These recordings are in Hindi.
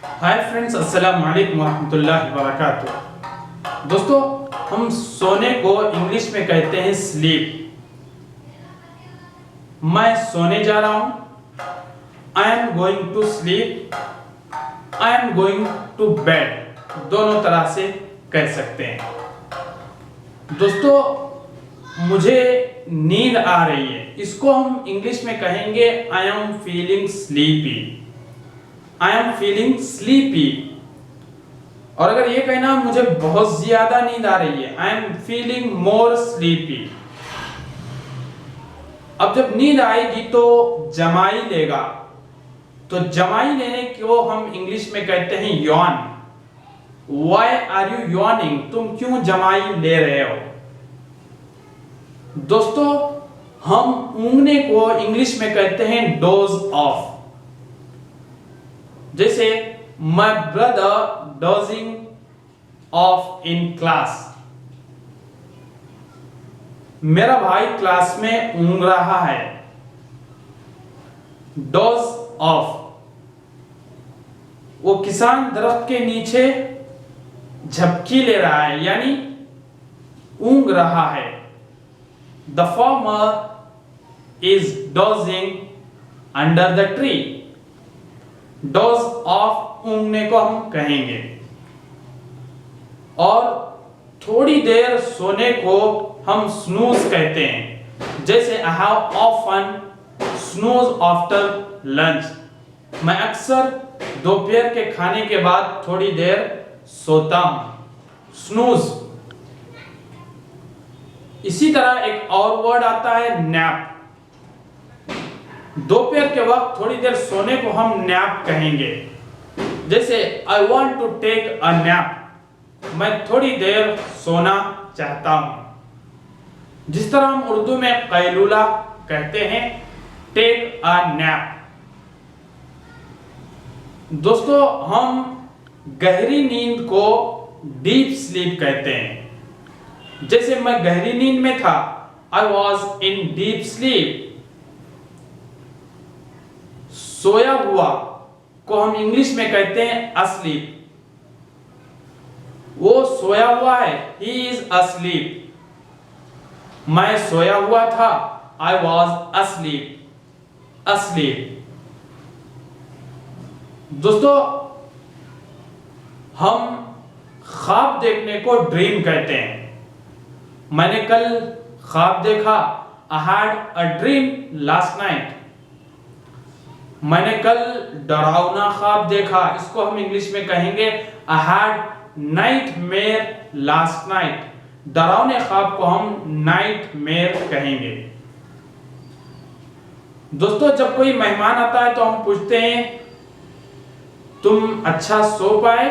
हाय फ्रेंड्स, अस्सलाम वालेकुम रहमतुल्लाहि व बरकातुहू। दोस्तों, हम सोने को इंग्लिश में कहते हैं स्लीप। मैं सोने जा रहा हूं, I am going to sleep, I am going to bed, दोनों तरह से कह सकते हैं। दोस्तों, मुझे नींद आ रही है, इसको हम इंग्लिश में कहेंगे I am feeling sleepy. I am feeling sleepy. और अगर ये कहना मुझे बहुत ज्यादा नींद आ रही है, I am feeling more sleepy. अब जब नींद आएगी तो जमाई लेगा, तो जमाई लेने को हम इंग्लिश में कहते हैं yawn. Why are you yawning, तुम क्यों जमाई ले रहे हो। दोस्तों, हम ऊँघने को इंग्लिश में कहते हैं डोज ऑफ। जैसे my brother dosing of in class, मेरा भाई क्लास में ऊँघ रहा है। डोज ऑफ, वो किसान दरख्त के नीचे झपकी ले रहा है, यानी ऊँघ रहा है। The farmer is dozing under the tree. Doze off ऊँघने को हम कहेंगे। और थोड़ी देर सोने को हम स्नूज कहते हैं। जैसे I have often snooze after lunch, मैं अक्सर दोपहर के खाने के बाद थोड़ी देर सोता हूं। स्नूज। इसी तरह एक और वर्ड आता है नैप। दोपहर के वक्त थोड़ी देर सोने को हम नैप कहेंगे। जैसे I want to take a nap, मैं थोड़ी देर सोना चाहता हूं। जिस तरह हम उर्दू में कैलूला कहते हैं, टेक अ नैप। दोस्तों, हम गहरी नींद को डीप स्लीप कहते हैं। जैसे मैं गहरी नींद में था, I was in deep sleep. सोया हुआ को हम इंग्लिश में कहते हैं अस्लीप। वो सोया हुआ है, ही इज अस्लीप। मैं सोया हुआ था, आई वॉज अस्लीप। अस्लीप। दोस्तों, हम ख्वाब देखने को ड्रीम कहते हैं। मैंने कल ख्वाब देखा, I had a dream last night. मैंने कल डरावना ख्वाब देखा, इसको हम इंग्लिश में कहेंगे I had nightmare last night. डरावने ख्वाब को हम नाइटमेयर कहेंगे। दोस्तों, जब कोई मेहमान आता है तो हम पूछते हैं तुम अच्छा सो पाए,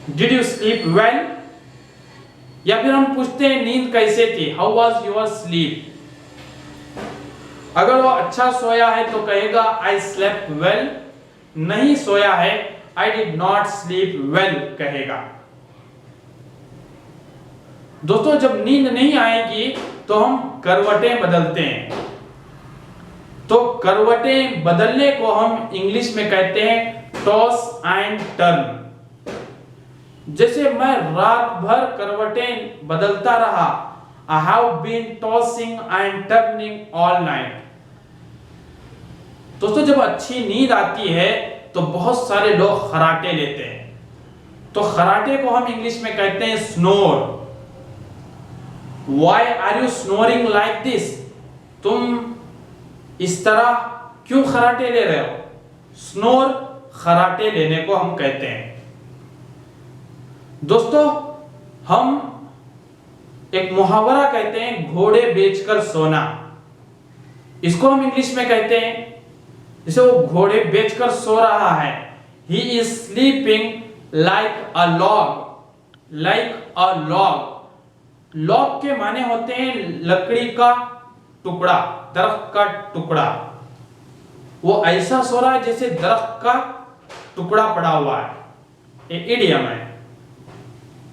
डिड यू स्लीप वेल। या फिर हम पूछते हैं नींद कैसे थी, हाउ वॉज योर स्लीप। अगर वो अच्छा सोया है तो कहेगा आई स्लेप्ट वेल। नहीं सोया है, I did not sleep well कहेगा। दोस्तों, जब नींद नहीं आएगी तो हम करवटें बदलते हैं। तो करवटें बदलने को हम इंग्लिश में कहते हैं टॉस एंड टर्न। जैसे मैं रात भर करवटें बदलता रहा, I have been tossing and turning all night. दोस्तों, जब अच्छी नींद आती है तो बहुत सारे लोग खराटे लेते हैं। तो खराटे को हम इंग्लिश में कहते हैं snore. Why are you snoring like this, तुम इस तरह क्यों खराटे ले रहे हो। स्नोर, खराटे लेने को हम कहते हैं। दोस्तों, हम एक मुहावरा कहते हैं घोड़े बेचकर सोना। इसको हम इंग्लिश में कहते हैं, जैसे वो घोड़े बेचकर सो रहा है, he is sleeping like a log. Like a log. Log के माने होते हैं लकड़ी का टुकड़ा, दरख्त का टुकड़ा। वो ऐसा सो रहा है जैसे दरख्त का टुकड़ा पड़ा हुआ है। ये इडियम है।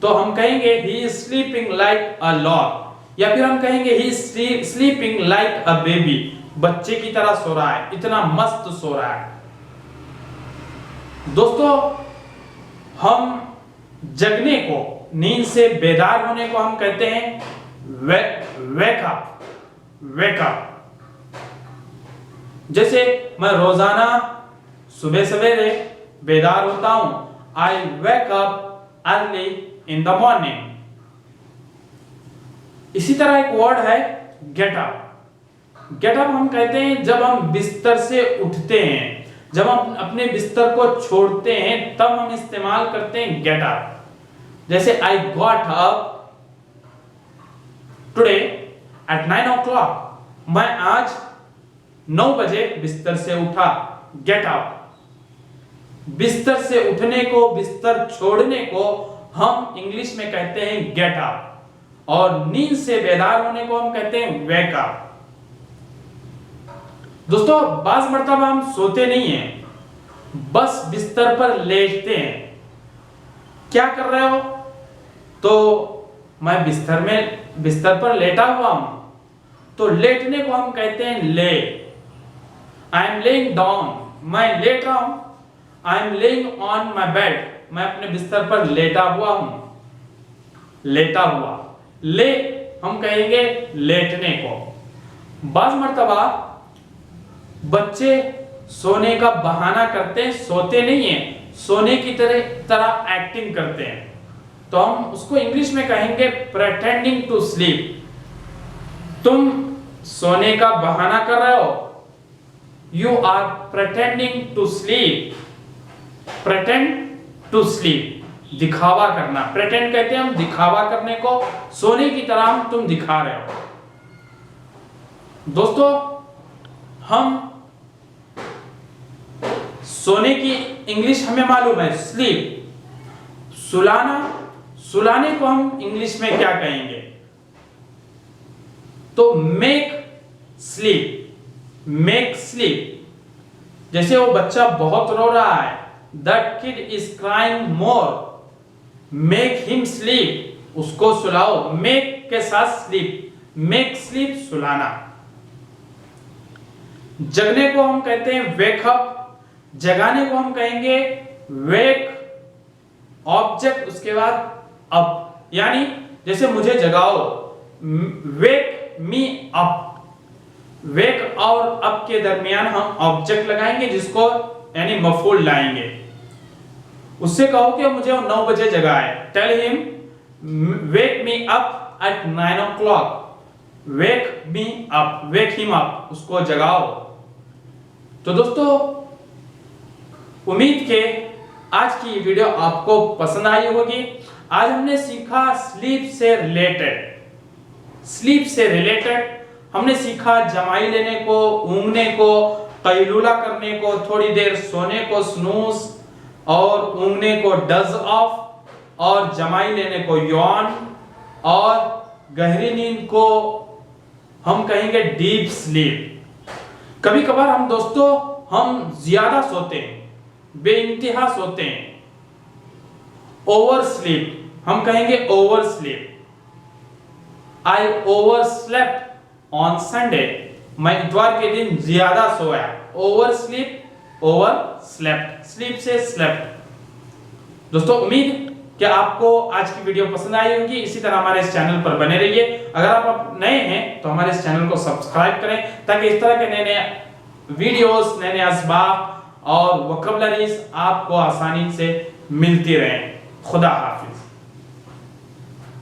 तो हम कहेंगे he is sleeping like a log. या फिर हम कहेंगे he is sleeping like a baby, बच्चे की तरह सो रहा है, इतना मस्त सो रहा है। दोस्तों, हम जगने को, नींद से बेदार होने को हम कहते हैं वेक अप, वेक अप। जैसे मैं रोजाना सुबह सवेरे बेदार होता हूं, I wake up early in the morning. इसी तरह एक वर्ड है गेट अप। गेट अप हम कहते हैं जब हम बिस्तर से उठते हैं, जब हम अपने बिस्तर को छोड़ते हैं, तब हम इस्तेमाल करते हैं गेट अप। जैसे I got up today at 9 o'clock, मैं आज 9 बजे बिस्तर से उठा, गेट अप। बिस्तर से उठने को, बिस्तर छोड़ने को हम इंग्लिश में कहते हैं गेट अप, और नींद से बेदार होने को हम कहते हैं वेक अप। दोस्तों, बाज़ मर्तबा हम सोते नहीं हैं, बस बिस्तर पर लेटते हैं। क्या कर रहे हो? तो मैं बिस्तर पर लेटा हुआ हूं, तो लेटने को हम कहते हैं ले। आई एम लेइंग डाउन, मैं लेट रहा हूं। I M laying on my bed, मैं अपने बिस्तर पर लेटा हुआ हूं, लेटा हुआ। ले हम कहेंगे लेटने को। बाज़ मर्तबा बच्चे सोने का बहाना करते हैं, सोते नहीं हैं, सोने की तरह एक्टिंग करते हैं, तो हम उसको इंग्लिश में कहेंगे प्रेटेंडिंग टू स्लीप। तुम सोने का बहाना कर रहे हो, you are pretending to sleep. Pretend to sleep, दिखावा करना। प्रेटेंड कहते हैं हम दिखावा करने को, सोने की तरह हम तुम दिखा रहे हो। दोस्तों, हम सोने की इंग्लिश हमें मालूम है स्लीप। सुलाना, सुलाने को हम इंग्लिश में क्या कहेंगे? तो मेक स्लीप, मेक स्लीप। जैसे वो बच्चा बहुत रो रहा है, that kid is crying more, make him sleep, उसको सुलाओ। मेक के साथ स्लीप, मेक स्लीप, सुलाना। जगने को हम कहते हैं वेक अप, जगाने को हम कहेंगे वेक, ऑब्जेक्ट उसके बाद अप, यानी जैसे मुझे जगाओ, वेक मी अप। वेक और अप के दरमियान हम ऑब्जेक्ट लगाएंगे, जिसको यानी मफूल लाएंगे। उससे कहो कि मुझे 9 बजे जगाए, tell him wake me up at 9 o'clock, wake me up, wake him up, उसको जगाओ। तो दोस्तों, उम्मीद के आज की वीडियो आपको पसंद आई होगी। आज हमने सीखा स्लीप से रिलेटेड, स्लीप से रिलेटेड हमने सीखा जमाई लेने को, ऊँघने को, कैलूला करने को, थोड़ी देर सोने को स्नूज, और ऊँघने को डज ऑफ, और जमाई लेने को यॉन, और गहरी नींद को हम कहेंगे डीप स्लीप। कभी कभार हम दोस्तों हम ज्यादा सोते हैं, बेइंतहा सोते हैं, ओवर स्लीप, हम कहेंगे oversleep. I overslept on Sunday, मैं इतवार के दिन ज्यादा सोया। Oversleep, overslept, sleep से स्लेप्ट। दोस्तों, उम्मीद कि आपको आज की वीडियो पसंद आई होगी। इसी तरह हमारे इस चैनल पर बने रहिए। अगर आप नए हैं तो हमारे इस चैनल को सब्सक्राइब करें, ताकि इस तरह के नए नए वीडियोस, नए नए असबाब और वोकैबुलरीज आपको आसानी से मिलती रहें। खुदा हाफिज।